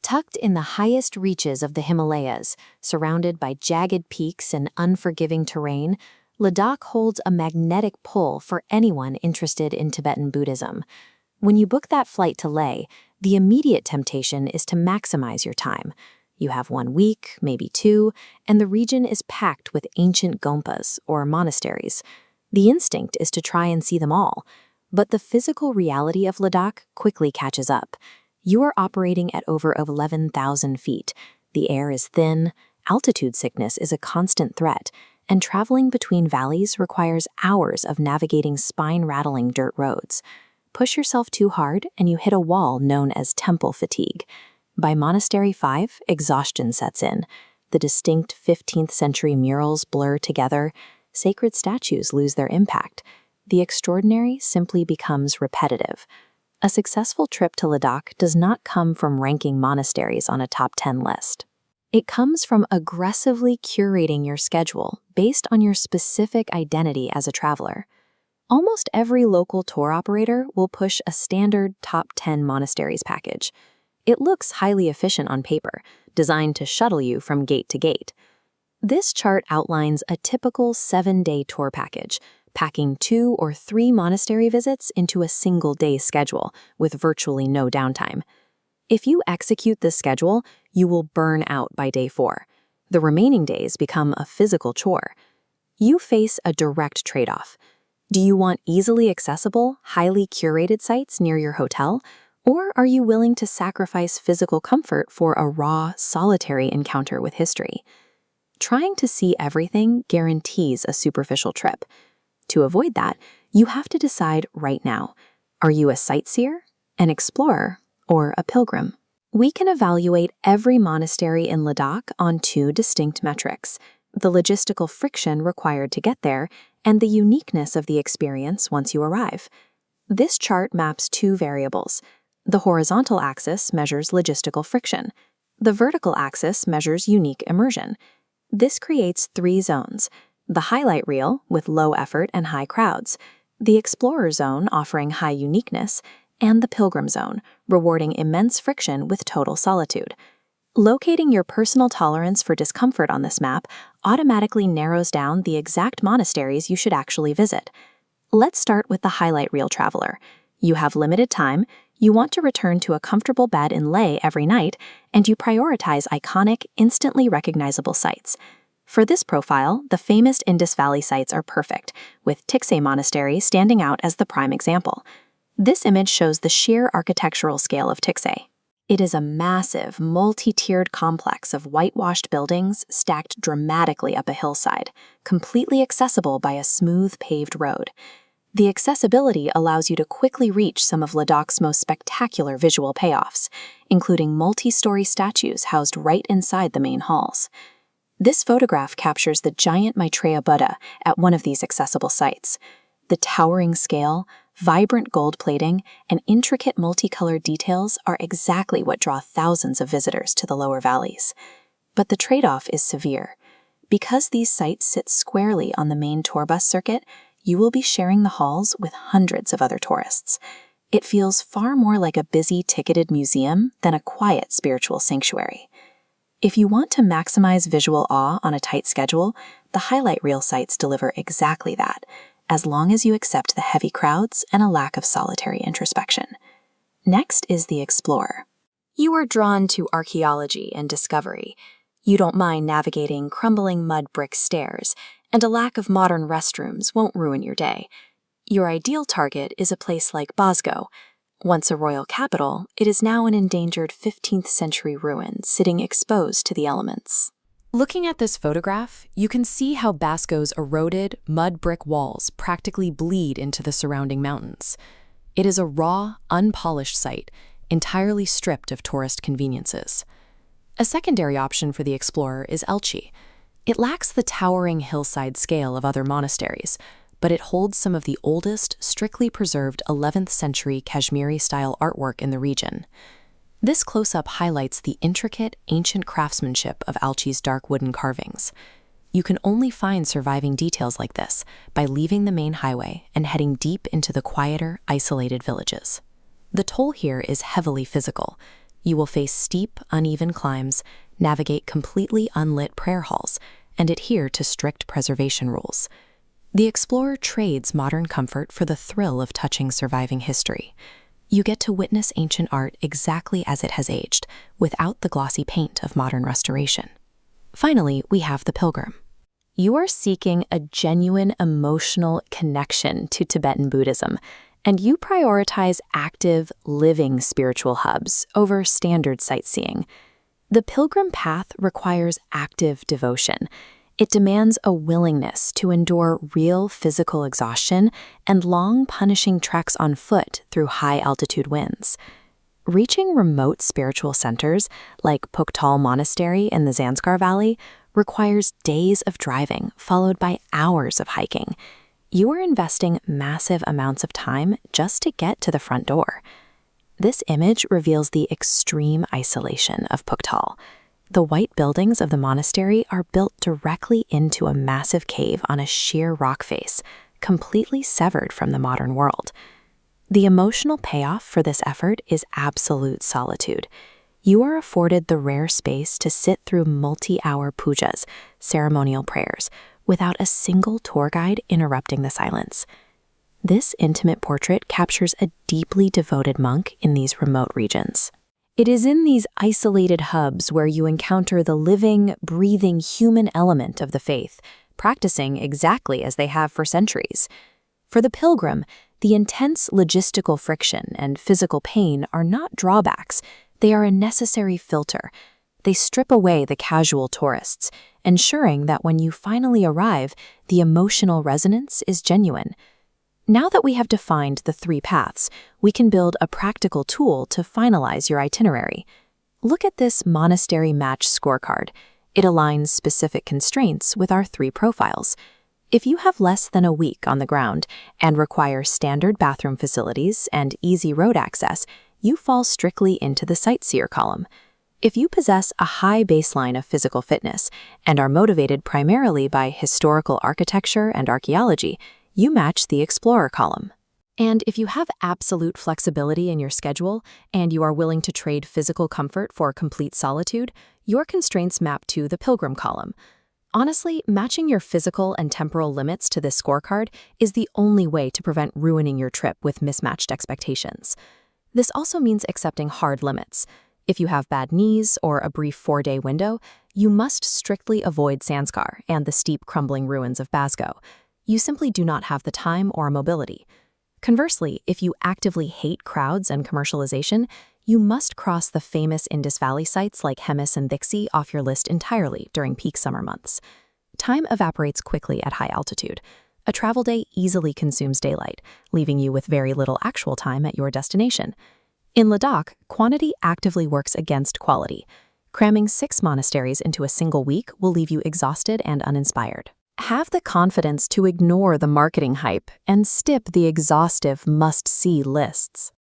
Tucked in the highest reaches of the Himalayas, surrounded by jagged peaks and unforgiving terrain, Ladakh holds a magnetic pull for anyone interested in Tibetan Buddhism. When you book that flight to Leh, the immediate temptation is to maximize your time. You have 1 week, maybe 2, and the region is packed with ancient gompas, or monasteries. The instinct is to try and see them all, but the physical reality of Ladakh quickly catches up. You are operating at over 11,000 feet. The air is thin, altitude sickness is a constant threat, and traveling between valleys requires hours of navigating spine-rattling dirt roads. Push yourself too hard and you hit a wall known as temple fatigue. By Monastery 5, exhaustion sets in. The distinct 15th century murals blur together. Sacred statues lose their impact. The extraordinary simply becomes repetitive. A successful trip to Ladakh does not come from ranking monasteries on a top 10 list. It comes from aggressively curating your schedule based on your specific identity as a traveler. Almost every local tour operator will push a standard top 10 monasteries package. It looks highly efficient on paper, designed to shuttle you from gate to gate. This chart outlines a typical 7-day tour package, packing 2 or 3 monastery visits into a single-day schedule with virtually no downtime. If you execute this schedule, you will burn out by day 4. The remaining days become a physical chore. You face a direct trade-off. Do you want easily accessible, highly curated sites near your hotel, or are you willing to sacrifice physical comfort for a raw, solitary encounter with history? Trying to see everything guarantees a superficial trip. To avoid that, you have to decide right now. Are you a sightseer, an explorer, or a pilgrim? We can evaluate every monastery in Ladakh on 2 distinct metrics: the logistical friction required to get there and the uniqueness of the experience once you arrive. This chart maps 2 variables. The horizontal axis measures logistical friction. The vertical axis measures unique immersion. This creates 3 zones: the highlight reel with low effort and high crowds, the explorer zone offering high uniqueness, and the pilgrim zone, rewarding immense friction with total solitude. Locating your personal tolerance for discomfort on this map automatically narrows down the exact monasteries you should actually visit. Let's start with the highlight reel traveler. You have limited time, you want to return to a comfortable bed in Leh every night, and you prioritize iconic, instantly recognizable sites. For this profile, the famous Indus Valley sites are perfect, with Thiksey Monastery standing out as the prime example. This image shows the sheer architectural scale of Thiksey. It is a massive, multi-tiered complex of whitewashed buildings stacked dramatically up a hillside, completely accessible by a smooth paved road. The accessibility allows you to quickly reach some of Ladakh's most spectacular visual payoffs, including multi-story statues housed right inside the main halls. This photograph captures the giant Maitreya Buddha at one of these accessible sites. The towering scale, vibrant gold plating, and intricate multicolored details are exactly what draw thousands of visitors to the lower valleys. But the trade-off is severe. Because these sites sit squarely on the main tour bus circuit, you will be sharing the halls with hundreds of other tourists. It feels far more like a busy, ticketed museum than a quiet spiritual sanctuary. If you want to maximize visual awe on a tight schedule, the highlight reel sites deliver exactly that, as long as you accept the heavy crowds and a lack of solitary introspection. Next is the explorer. You are drawn to archaeology and discovery. You don't mind navigating crumbling mud brick stairs, and a lack of modern restrooms won't ruin your day. Your ideal target is a place like Bosgo. Once a royal capital, it is now an endangered 15th century ruin sitting exposed to the elements. Looking at this photograph, you can see how Bosgo's eroded, mud brick walls practically bleed into the surrounding mountains. It is a raw, unpolished site, entirely stripped of tourist conveniences. A secondary option for the explorer is Elchi. It lacks the towering hillside scale of other monasteries, but it holds some of the oldest, strictly preserved 11th century Kashmiri-style artwork in the region. This close-up highlights the intricate, ancient craftsmanship of Elchi's dark wooden carvings. You can only find surviving details like this by leaving the main highway and heading deep into the quieter, isolated villages. The toll here is heavily physical. You will face steep, uneven climbs, navigate completely unlit prayer halls, and adhere to strict preservation rules. The explorer trades modern comfort for the thrill of touching surviving history. You get to witness ancient art exactly as it has aged, without the glossy paint of modern restoration. Finally, we have the pilgrim. You are seeking a genuine emotional connection to Tibetan Buddhism, and you prioritize active, living spiritual hubs over standard sightseeing. The pilgrim path requires active devotion. It demands a willingness to endure real physical exhaustion and long, punishing treks on foot through high-altitude winds. Reaching remote spiritual centers like Perched Monastery in the Zanskar Valley requires days of driving followed by hours of hiking. You are investing massive amounts of time just to get to the front door. This image reveals the extreme isolation of Perched. The white buildings of the monastery are built directly into a massive cave on a sheer rock face, completely severed from the modern world. The emotional payoff for this effort is absolute solitude. You are afforded the rare space to sit through multi-hour pujas, ceremonial prayers, without a single tour guide interrupting the silence. This intimate portrait captures a deeply devoted monk in these remote regions. It is in these isolated hubs where you encounter the living, breathing human element of the faith, practicing exactly as they have for centuries. For the pilgrim, the intense logistical friction and physical pain are not drawbacks, they are a necessary filter. They strip away the casual tourists, ensuring that when you finally arrive, the emotional resonance is genuine. Now that we have defined the 3 paths, we can build a practical tool to finalize your itinerary. Look at this monastery match scorecard. It aligns specific constraints with our 3 profiles. If you have less than a week on the ground and require standard bathroom facilities and easy road access, you fall strictly into the sightseer column. If you possess a high baseline of physical fitness and are motivated primarily by historical architecture and archaeology, you match the explorer column. And if you have absolute flexibility in your schedule and you are willing to trade physical comfort for complete solitude, your constraints map to the pilgrim column. Honestly, matching your physical and temporal limits to this scorecard is the only way to prevent ruining your trip with mismatched expectations. This also means accepting hard limits. If you have bad knees or a brief 4-day window, you must strictly avoid Zanskar and the steep crumbling ruins of Basgo. You simply do not have the time or mobility. Conversely, if you actively hate crowds and commercialization, you must cross the famous Indus Valley sites like Hemis and Thiksey off your list entirely during peak summer months. Time evaporates quickly at high altitude. A travel day easily consumes daylight, leaving you with very little actual time at your destination. In Ladakh, quantity actively works against quality. Cramming 6 monasteries into a single week will leave you exhausted and uninspired. Have the confidence to ignore the marketing hype and skip the exhaustive must-see lists.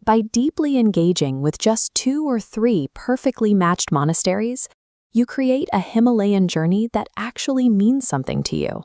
By deeply engaging with just 2 or 3 perfectly matched monasteries, you create a Himalayan journey that actually means something to you.